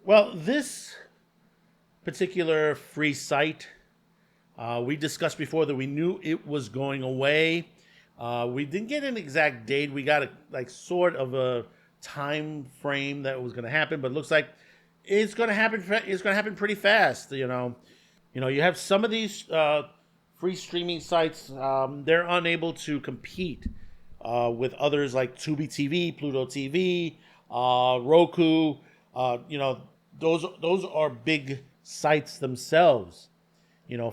Well, this particular free site, we discussed before that we knew it was going away. We didn't get an exact date. We got sort of a time frame that was going to happen, but it looks like it's going to happen. It's going to happen pretty fast. You have some of these free streaming sites. They're unable to compete with others like Tubi TV, Pluto TV, Roku. Those are big sites themselves.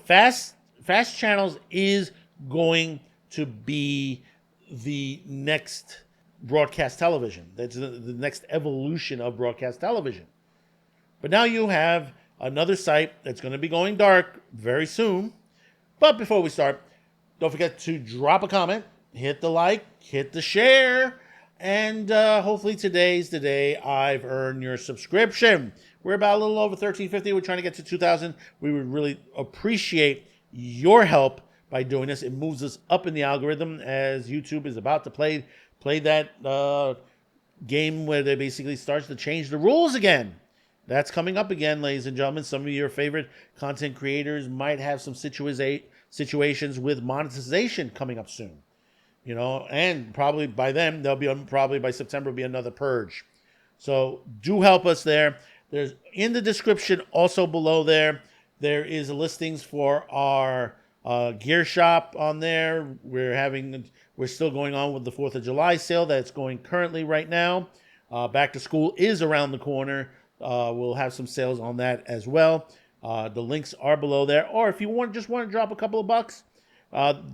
Fast channels is going to be the next broadcast television. That's the next evolution of broadcast television. But now you have another site that's going to be going dark very soon. But before we start, don't forget to drop a comment, hit the like, hit the share, and hopefully today's the day I've earned your subscription. We're about a little over 1,350. We're trying to get to 2,000. We would really appreciate your help by doing this. It moves us up in the algorithm as YouTube is about to play that game where they basically starts to change the rules again. That's coming up again, ladies and gentlemen. Some of your favorite content creators might have some situations with monetization coming up soon. And probably by then, probably by September, will be another purge. So do help us there. There's in the description, also below there is listings for our gear shop on there. We're still going on with the 4th of July sale that's going currently right now. Back to school is around the corner. We'll have some sales on that as well. The links are below there. Or if you just want to drop a couple of bucks,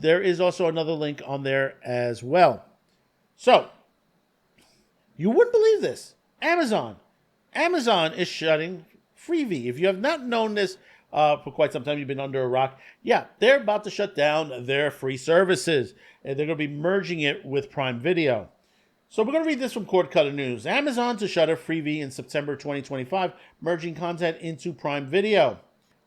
there is also another link on there as well. So, you wouldn't believe this. Amazon is shutting Freevee. If you have not known this for quite some time, you've been under a rock. Yeah, they're about to shut down their free services. And they're going to be merging it with Prime Video. So we're going to read this from Cord Cutter News. Amazon to shutter Freevee in September 2025, merging content into Prime Video.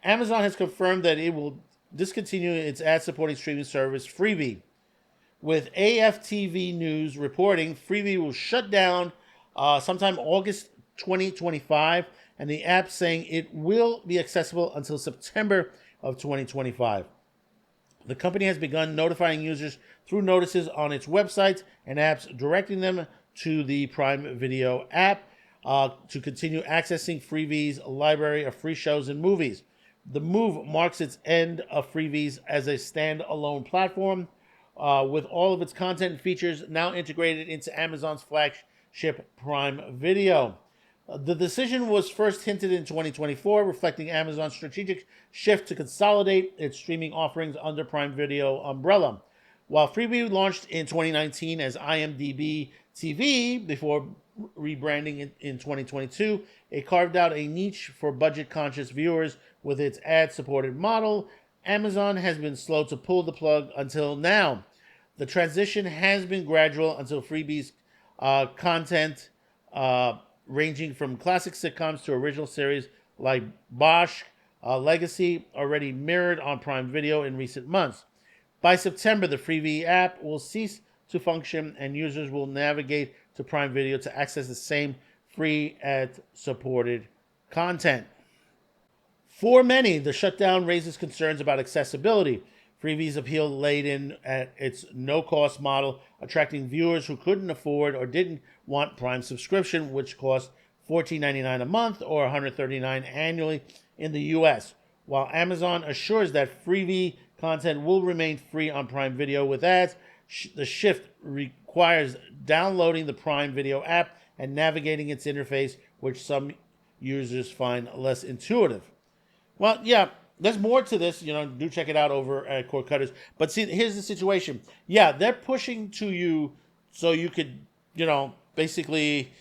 Amazon has confirmed that it will discontinue its ad-supporting streaming service, Freevee. With AFTV News reporting, Freevee will shut down sometime August 2025, and the app saying it will be accessible until September of 2025. The company has begun notifying users through notices on its websites and apps, directing them to the Prime Video app to continue accessing Freevee's library of free shows and movies. The move marks its end of Freevee's as a standalone platform, with all of its content and features now integrated into Amazon's flagship Prime Video. The decision was first hinted in 2024, reflecting Amazon's strategic shift to consolidate its streaming offerings under Prime Video umbrella. While Freevee launched in 2019 as IMDb TV before rebranding in 2022, it carved out a niche for budget-conscious viewers with its ad-supported model. Amazon has been slow to pull the plug until now. The transition has been gradual until Freevee's content ranging from classic sitcoms to original series like Bosch Legacy already mirrored on Prime Video in recent months. By September, the Freevee app will cease to function and users will navigate to Prime Video to access the same free ad-supported content. For many, the shutdown raises concerns about accessibility. Freevee's appeal laid in at its no-cost model, attracting viewers who couldn't afford or didn't want Prime subscription, which cost $14.99 a month or $139 annually in the U.S. While Amazon assures that Freevee content will remain free on Prime Video with ads, the shift requires downloading the Prime Video app and navigating its interface, which some users find less intuitive. Well, yeah, there's more to this. Do check it out over at Cord Cutters. But see, here's the situation. Yeah, they're pushing to you so you could, basically,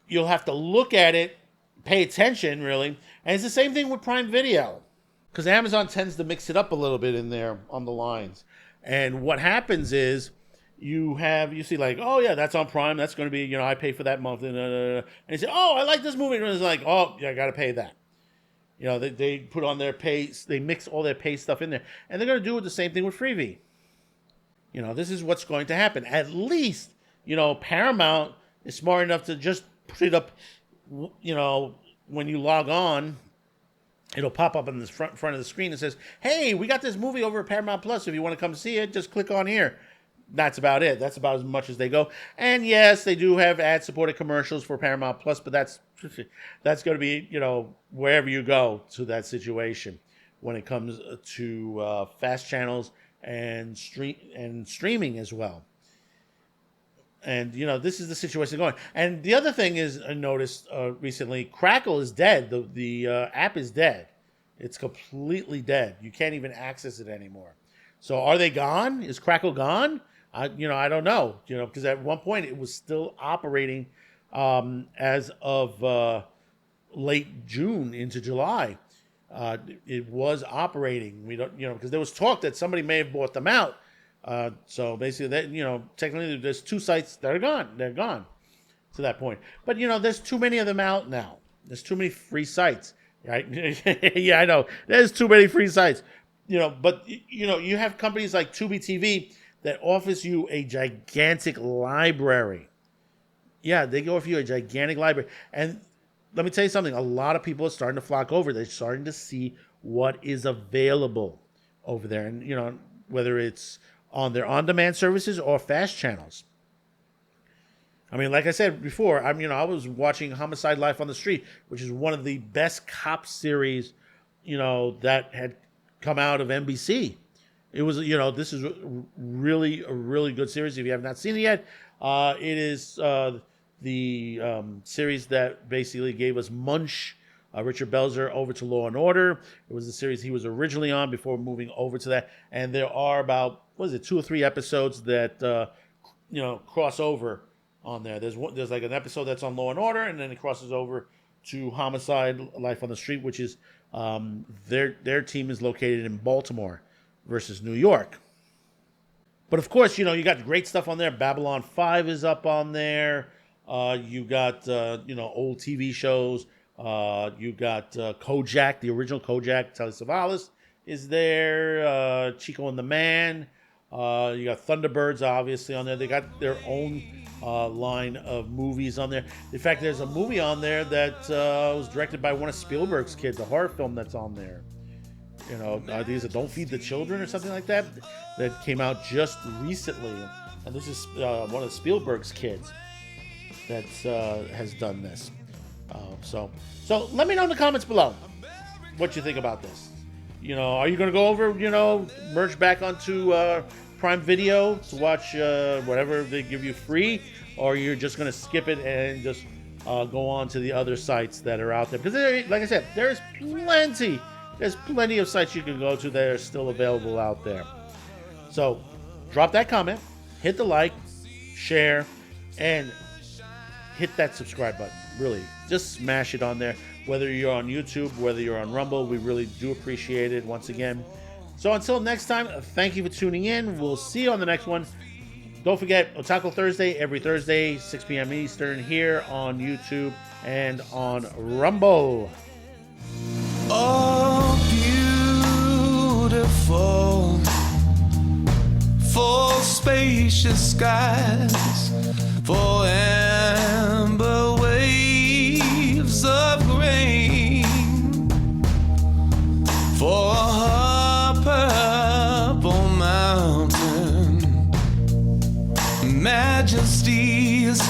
you'll have to look at it, pay attention, really. And it's the same thing with Prime Video. Because Amazon tends to mix it up a little bit in there on the lines. And what happens is you see like, oh, yeah, that's on Prime. That's going to be, I pay for that month. And you say, oh, I like this movie. And it's like, oh, yeah, I got to pay that. They put on their pay, they mix all their pay stuff in there. And they're going to do the same thing with Freevee. This is what's going to happen. At least, Paramount is smart enough to just put it up, when you log on, it'll pop up on the front of the screen that says, "Hey, we got this movie over at Paramount Plus. If you want to come see it, just click on here." That's about it. That's about as much as they go. And yes, they do have ad-supported commercials for Paramount Plus, but that's going to be, wherever you go to that situation when it comes to fast channels and streaming as well. And this is the situation going. And the other thing is, I noticed recently, Crackle is dead. The app is dead. It's completely dead. You can't even access it anymore. So are they gone? Is Crackle gone? I don't know. Because at one point it was still operating as of late June into July. It was operating. We don't, because there was talk that somebody may have bought them out. So basically, that technically, there's 2 sites that are gone. They're gone to that point. But there's too many of them out now. There's too many free sites, right? Yeah, I know. There's too many free sites. But you have companies like Tubi TV that offers you a gigantic library. Yeah, they offer you a gigantic library. And let me tell you something. A lot of people are starting to flock over. They're starting to see what is available over there. And, whether it's on their on-demand services or fast channels. I mean, like I said before, I was watching Homicide: Life on the Street, which is one of the best cop series, that had come out of NBC. It was, this is really a really good series. If you have not seen it yet, it is the series that basically gave us Munch, Richard Belzer, over to Law and Order. It was the series he was originally on before moving over to that. And there are about, 2 or 3 episodes that, cross over on there. There's like an episode that's on Law and Order, and then it crosses over to Homicide: Life on the Street, which is their team is located in Baltimore versus New York. But of course, you got great stuff on there. Babylon 5 is up on there. You got old TV shows. You got Kojak, the original Kojak, Telly Savalas is there. Chico and the Man. You got Thunderbirds, obviously, on there. They got their own line of movies on there. In fact, there's a movie on there that was directed by one of Spielberg's kids, a horror film that's on there. These are Don't Feed the Children or something like that came out just recently. And this is one of Spielberg's kids that has done this. So let me know in the comments below what you think about this. Are you going to go over, merge back onto Prime Video to watch whatever they give you free, or you're just going to skip it and just go on to the other sites that are out there? Because like I said, there's plenty of sites you can go to that are still available out there. So drop that comment, hit the like, share, and hit that subscribe button. Really, just smash it on there. Whether you're on YouTube, whether you're on Rumble, we really do appreciate it once again. So until next time, thank you for tuning in. We'll see you on the next one. Don't forget, Otaku Thursday, every Thursday, 6 p.m. Eastern, here on YouTube and on Rumble. Oh, beautiful, full spacious skies, for amber waves of grain, for a purple mountain, majesties